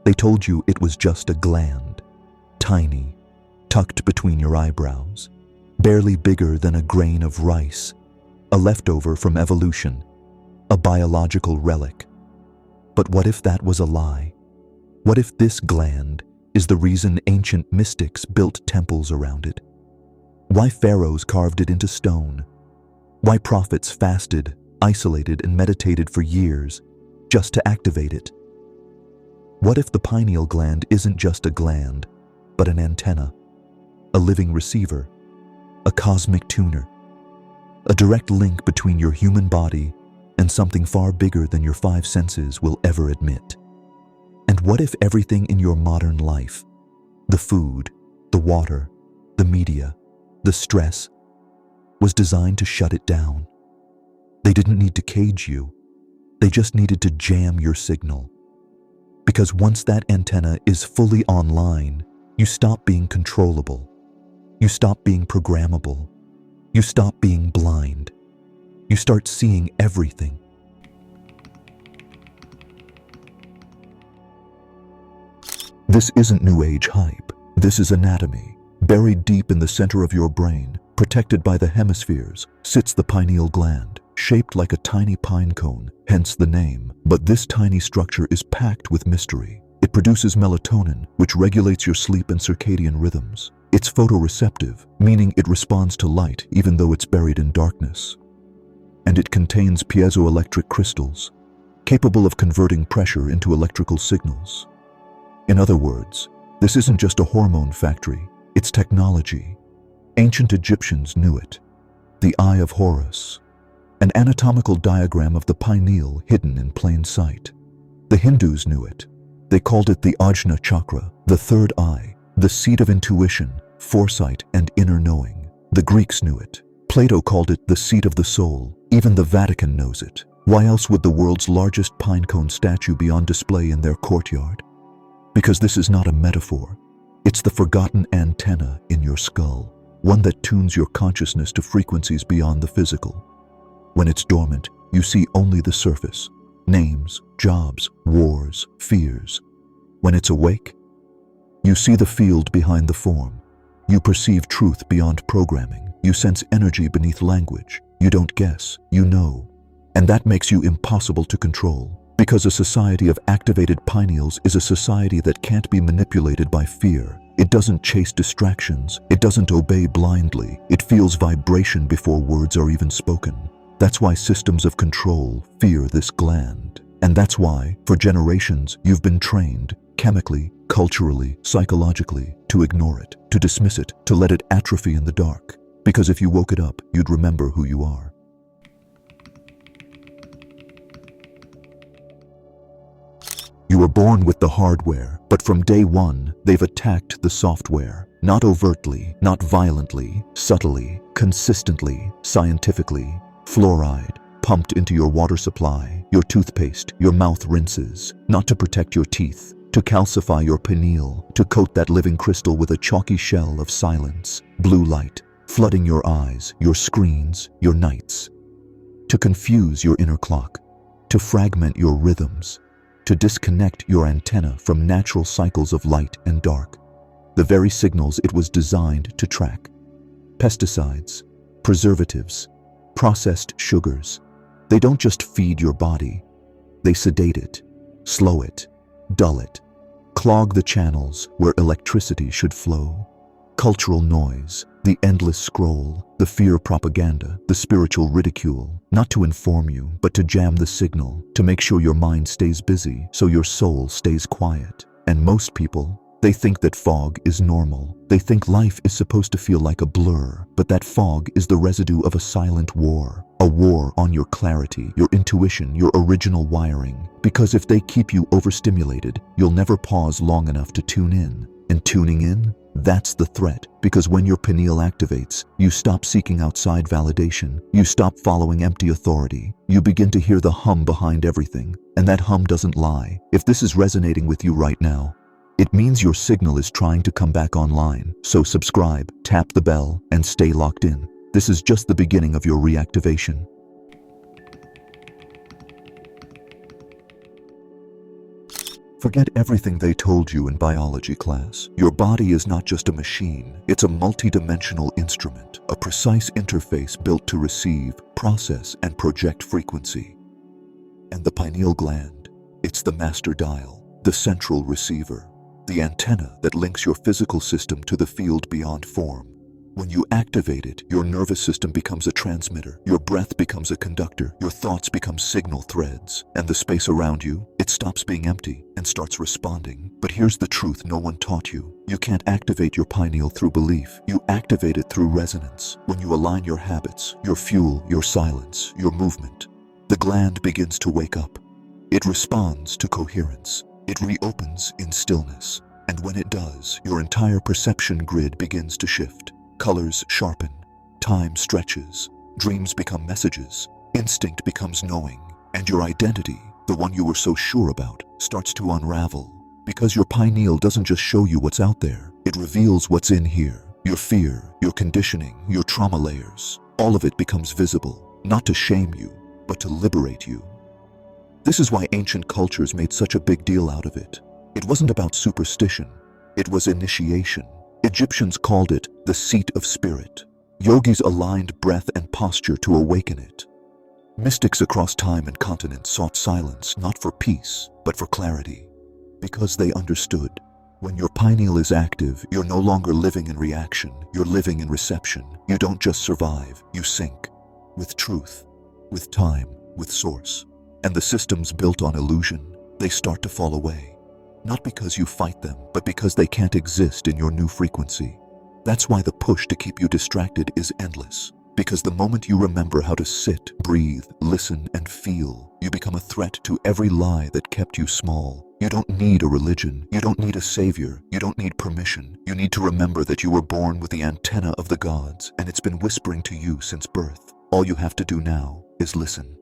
They told you it was just a gland, tiny, tucked between your eyebrows, barely bigger than a grain of rice, a leftover from evolution, a biological relic. But what if that was a lie? What if this gland is the reason ancient mystics built temples around it? Why pharaohs carved it into stone? Why prophets fasted, isolated, and meditated for years just to activate it? What if the pineal gland isn't just a gland, but an antenna, a living receiver, a cosmic tuner, a direct link between your human body and something far bigger than your five senses will ever admit? And what if everything in your modern life, the food, the water, the media, the stress, was designed to shut it down? They didn't need to cage you. They just needed to jam your signal. Because once that antenna is fully online, you stop being controllable. You stop being programmable. You stop being blind. You start seeing everything. This isn't New Age hype. This is anatomy. Buried deep in the center of your brain, protected by the hemispheres, sits the pineal gland, shaped like a tiny pine cone, hence the name. But this tiny structure is packed with mystery. It produces melatonin, which regulates your sleep and circadian rhythms. It's photoreceptive, meaning it responds to light even though it's buried in darkness. And it contains piezoelectric crystals, capable of converting pressure into electrical signals. In other words, this isn't just a hormone factory, it's technology. Ancient Egyptians knew it. The Eye of Horus, an anatomical diagram of the pineal hidden in plain sight. The Hindus knew it. They called it the Ajna chakra, the third eye, the seat of intuition, foresight, and inner knowing. The Greeks knew it. Plato called it the seat of the soul. Even the Vatican knows it. Why else would the world's largest pinecone statue be on display in their courtyard? Because this is not a metaphor. It's the forgotten antenna in your skull, one that tunes your consciousness to frequencies beyond the physical. When it's dormant, you see only the surface: names, jobs, wars, fears. When it's awake, you see the field behind the form. You perceive truth beyond programming. You sense energy beneath language. You don't guess, you know. And that makes you impossible to control. Because a society of activated pineals is a society that can't be manipulated by fear. It doesn't chase distractions. It doesn't obey blindly. It feels vibration before words are even spoken. That's why systems of control fear this gland. And that's why, for generations, you've been trained, chemically, culturally, psychologically, to ignore it, to dismiss it, to let it atrophy in the dark. Because if you woke it up, you'd remember who you are. You were born with the hardware, but from day one, they've attacked the software. Not overtly, not violently, subtly, consistently, scientifically. Fluoride pumped into your water supply, your toothpaste, your mouth rinses, not to protect your teeth, to calcify your pineal, to coat that living crystal with a chalky shell of silence. Blue light, flooding your eyes, your screens, your nights. To confuse your inner clock, to fragment your rhythms, to disconnect your antenna from natural cycles of light and dark, the very signals it was designed to track. Pesticides, preservatives, processed sugars, they don't just feed your body, they sedate it, slow it, dull it, clog the channels where electricity should flow. Cultural noise, the endless scroll, the fear propaganda, the spiritual ridicule, not to inform you, but to jam the signal, to make sure your mind stays busy so your soul stays quiet. And most people, they think that fog is normal. They think life is supposed to feel like a blur, but that fog is the residue of a silent war. A war on your clarity, your intuition, your original wiring. Because if they keep you overstimulated, you'll never pause long enough to tune in. And tuning in? That's the threat, because when your pineal activates, you stop seeking outside validation. You stop following empty authority. You begin to hear the hum behind everything, and that hum doesn't lie. If this is resonating with you right now, it means your signal is trying to come back online. So subscribe, tap the bell, and stay locked in. This is just the beginning of your reactivation. Forget everything they told you in biology class. Your body is not just a machine, it's a multidimensional instrument, a precise interface built to receive, process, and project frequency. And the pineal gland, it's the master dial, the central receiver, the antenna that links your physical system to the field beyond form. When you activate it, your nervous system becomes a transmitter, your breath becomes a conductor, your thoughts become signal threads, and the space around you, it stops being empty and starts responding. But here's the truth no one taught you. You can't activate your pineal through belief. You activate it through resonance. When you align your habits, your fuel, your silence, your movement, the gland begins to wake up. It responds to coherence. It reopens in stillness. And when it does, your entire perception grid begins to shift. Colors sharpen, time stretches, dreams become messages, instinct becomes knowing, and your identity, the one you were so sure about, starts to unravel. Because your pineal doesn't just show you what's out there, it reveals what's in here. Your fear, your conditioning, your trauma layers, all of it becomes visible, not to shame you, but to liberate you. This is why ancient cultures made such a big deal out of it. It wasn't about superstition, it was initiation. Egyptians called it the seat of spirit. Yogis aligned breath and posture to awaken it. Mystics across time and continent sought silence not for peace, but for clarity. Because they understood, when your pineal is active, you're no longer living in reaction, you're living in reception. You don't just survive, you sync. With truth, with time, with source. And the systems built on illusion, they start to fall away. Not because you fight them, but because they can't exist in your new frequency. That's why the push to keep you distracted is endless. Because the moment you remember how to sit, breathe, listen, and feel, you become a threat to every lie that kept you small. You don't need a religion. You don't need a savior. You don't need permission. You need to remember that you were born with the antenna of the gods, and it's been whispering to you since birth. All you have to do now is listen.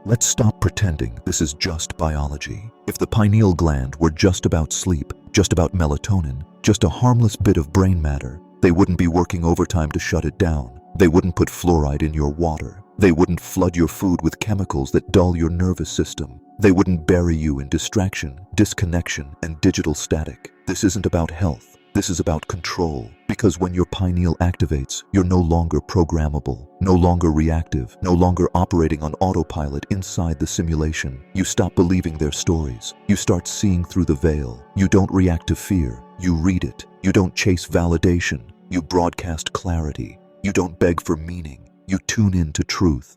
Let's stop pretending this is just biology. If the pineal gland were just about sleep, just about melatonin, just a harmless bit of brain matter, they wouldn't be working overtime to shut it down. They wouldn't put fluoride in your water. They wouldn't flood your food with chemicals that dull your nervous system. They wouldn't bury you in distraction, disconnection, and digital static. This isn't about health. This is about control, because when your pineal activates, you're no longer programmable, no longer reactive, no longer operating on autopilot inside the simulation. You stop believing their stories. You start seeing through the veil. You don't react to fear. You read it. You don't chase validation. You broadcast clarity. You don't beg for meaning. You tune in to truth.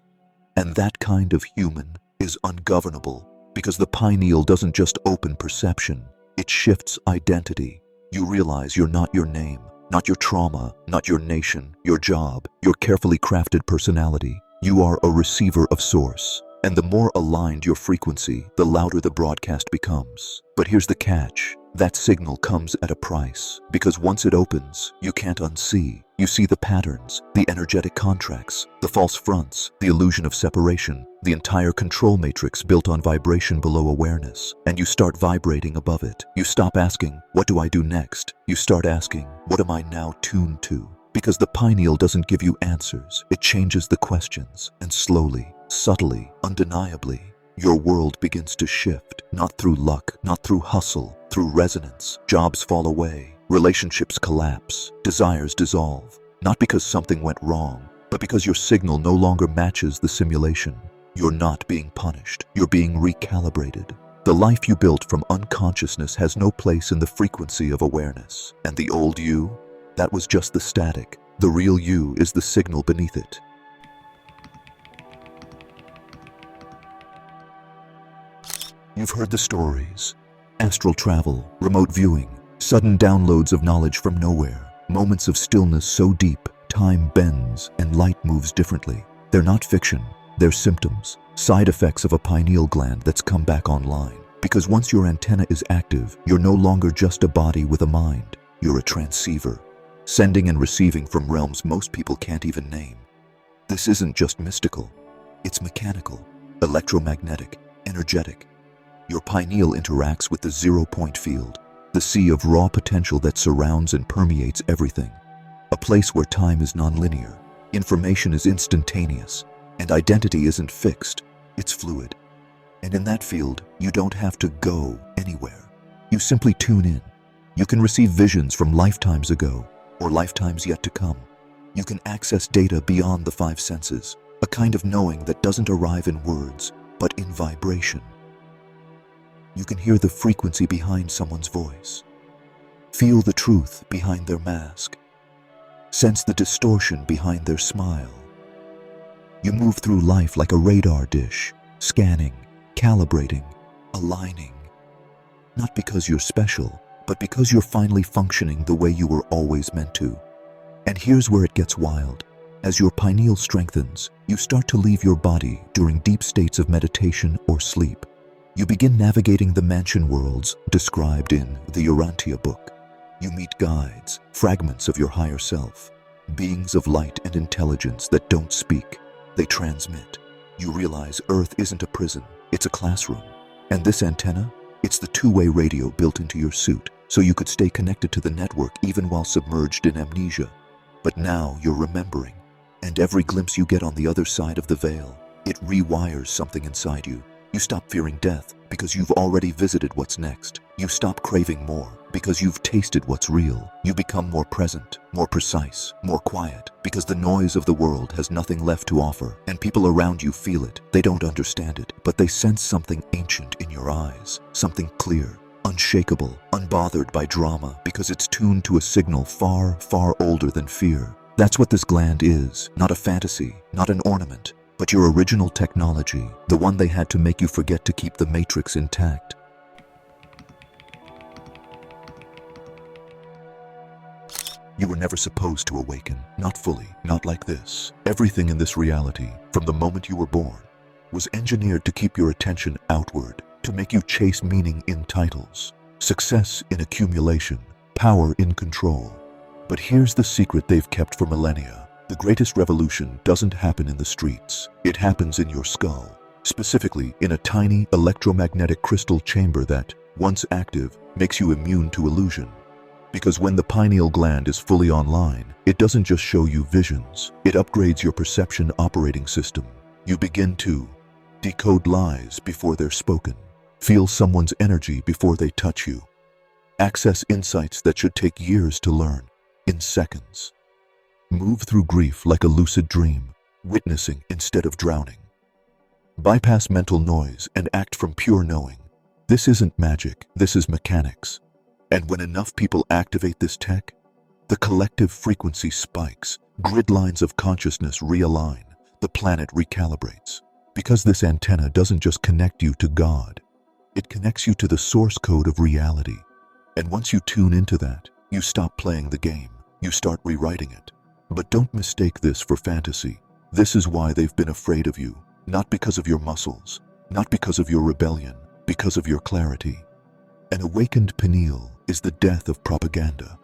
And that kind of human is ungovernable, because the pineal doesn't just open perception. It shifts identity. You realize you're not your name, not your trauma, not your nation, your job, your carefully crafted personality. You are a receiver of source. And the more aligned your frequency, the louder the broadcast becomes. But here's the catch. That signal comes at a price, because once it opens, you can't unsee. You see the patterns, the energetic contracts, the false fronts, the illusion of separation, the entire control matrix built on vibration below awareness, and you start vibrating above it. You stop asking, what do I do next? You start asking, what am I now tuned to? Because the pineal doesn't give you answers, it changes the questions, and slowly, subtly, undeniably, your world begins to shift, not through luck, not through hustle, through resonance. Jobs fall away, relationships collapse, desires dissolve, not because something went wrong, but because your signal no longer matches the simulation. You're not being punished, you're being recalibrated. The life you built from unconsciousness has no place in the frequency of awareness, and the old you, that was just the static. The real you is the signal beneath it. You've heard the stories. Astral travel, remote viewing, sudden downloads of knowledge from nowhere, moments of stillness so deep, time bends and light moves differently. They're not fiction, they're symptoms, side effects of a pineal gland that's come back online. Because once your antenna is active, you're no longer just a body with a mind. You're a transceiver, sending and receiving from realms most people can't even name. This isn't just mystical, it's mechanical, electromagnetic, energetic. Your pineal interacts with the 0-point field, the sea of raw potential that surrounds and permeates everything. A place where time is nonlinear, information is instantaneous, And identity isn't fixed, it's fluid. And in that field, you don't have to go anywhere. You simply tune in. You can receive visions from lifetimes ago or lifetimes yet to come. You can access data beyond the five senses, a kind of knowing that doesn't arrive in words, but in vibration. You can hear the frequency behind someone's voice, feel the truth behind their mask, sense the distortion behind their smile. You move through life like a radar dish, scanning, calibrating, aligning. Not because you're special, but because you're finally functioning the way you were always meant to. And here's where it gets wild. As your pineal strengthens, you start to leave your body during deep states of meditation or sleep. You begin navigating the mansion worlds described in the Urantia book. You meet guides, fragments of your higher self, beings of light and intelligence that don't speak, they transmit. You realize Earth isn't a prison, it's a classroom. And this antenna, it's the two-way radio built into your suit, so you could stay connected to the network even while submerged in amnesia. But now you're remembering, and every glimpse you get on the other side of the veil, it rewires something inside you. You stop fearing death because you've already visited what's next. You stop craving more because you've tasted what's real. You become more present, more precise, more quiet, because the noise of the world has nothing left to offer, and people around you feel it. They don't understand it, but they sense something ancient in your eyes, something clear, unshakable, unbothered by drama, because it's tuned to a signal far, far older than fear. That's what this gland is, not a fantasy, not an ornament, but your original technology, the one they had to make you forget to keep the matrix intact. You were never supposed to awaken, not fully, not like this. Everything in this reality, from the moment you were born, was engineered to keep your attention outward, to make you chase meaning in titles, success in accumulation, power in control. But here's the secret they've kept for millennia. The greatest revolution doesn't happen in the streets. It happens in your skull, specifically in a tiny electromagnetic crystal chamber that, once active, makes you immune to illusion. Because when the pineal gland is fully online, it doesn't just show you visions, it upgrades your perception operating system. You begin to decode lies before they're spoken, feel someone's energy before they touch you, access insights that should take years to learn in seconds. Move through grief like a lucid dream, witnessing instead of drowning. Bypass mental noise and act from pure knowing. This isn't magic, this is mechanics. And when enough people activate this tech, the collective frequency spikes, grid lines of consciousness realign, the planet recalibrates. Because this antenna doesn't just connect you to God, it connects you to the source code of reality. And once you tune into that, you stop playing the game, you start rewriting it. But don't mistake this for fantasy. This is why they've been afraid of you, not because of your muscles, not because of your rebellion, because of your clarity. An awakened pineal is the death of propaganda.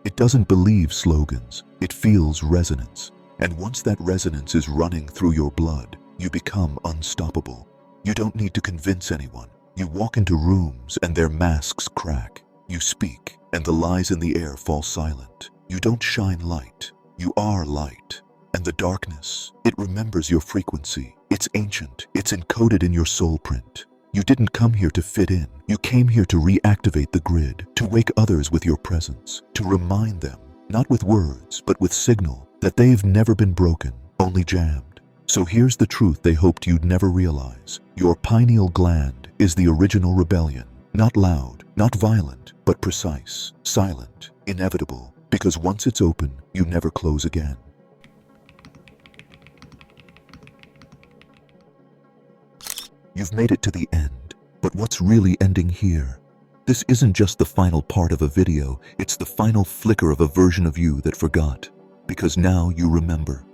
It doesn't believe slogans, it feels resonance. And once that resonance is running through your blood, you become unstoppable. You don't need to convince anyone. You walk into rooms and their masks crack. You speak and the lies in the air fall silent. You don't shine light. You are light, and the darkness, it remembers your frequency. It's ancient, it's encoded in your soul print. You didn't come here to fit in. You came here to reactivate the grid, to wake others with your presence, to remind them, not with words, but with signal, that they've never been broken, only jammed. So here's the truth they hoped you'd never realize. Your pineal gland is the original rebellion. Not loud, not violent, but precise, silent, inevitable. Because once it's open, you never close again. You've made it to the end, but what's really ending here? This isn't just the final part of a video, it's the final flicker of a version of you that forgot. Because now you remember.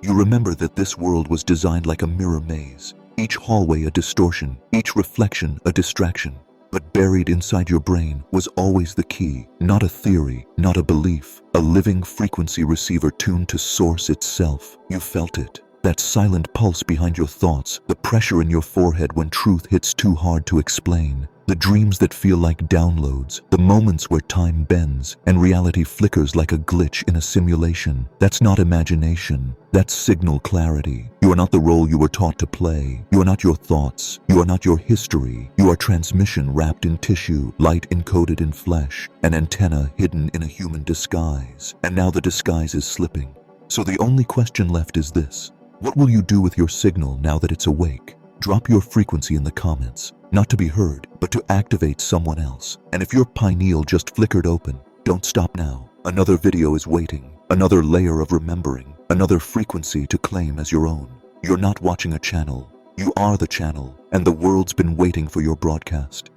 You remember that this world was designed like a mirror maze, each hallway a distortion, each reflection a distraction. But buried inside your brain was always the key, not a theory, not a belief, a living frequency receiver tuned to source itself. You felt it, that silent pulse behind your thoughts, the pressure in your forehead when truth hits too hard to explain. The dreams that feel like downloads, the moments where time bends and reality flickers like a glitch in a simulation. That's not imagination, that's signal clarity. You are not the role you were taught to play. You are not your thoughts. You are not your history. You are transmission wrapped in tissue, light encoded in flesh, an antenna hidden in a human disguise. And now the disguise is slipping. So the only question left is this: what will you do with your signal now that it's awake? Drop your frequency in the comments. Not to be heard, but to activate someone else. And if your pineal just flickered open, don't stop now. Another video is waiting, another layer of remembering, another frequency to claim as your own. You're not watching a channel. You are the channel, and the world's been waiting for your broadcast.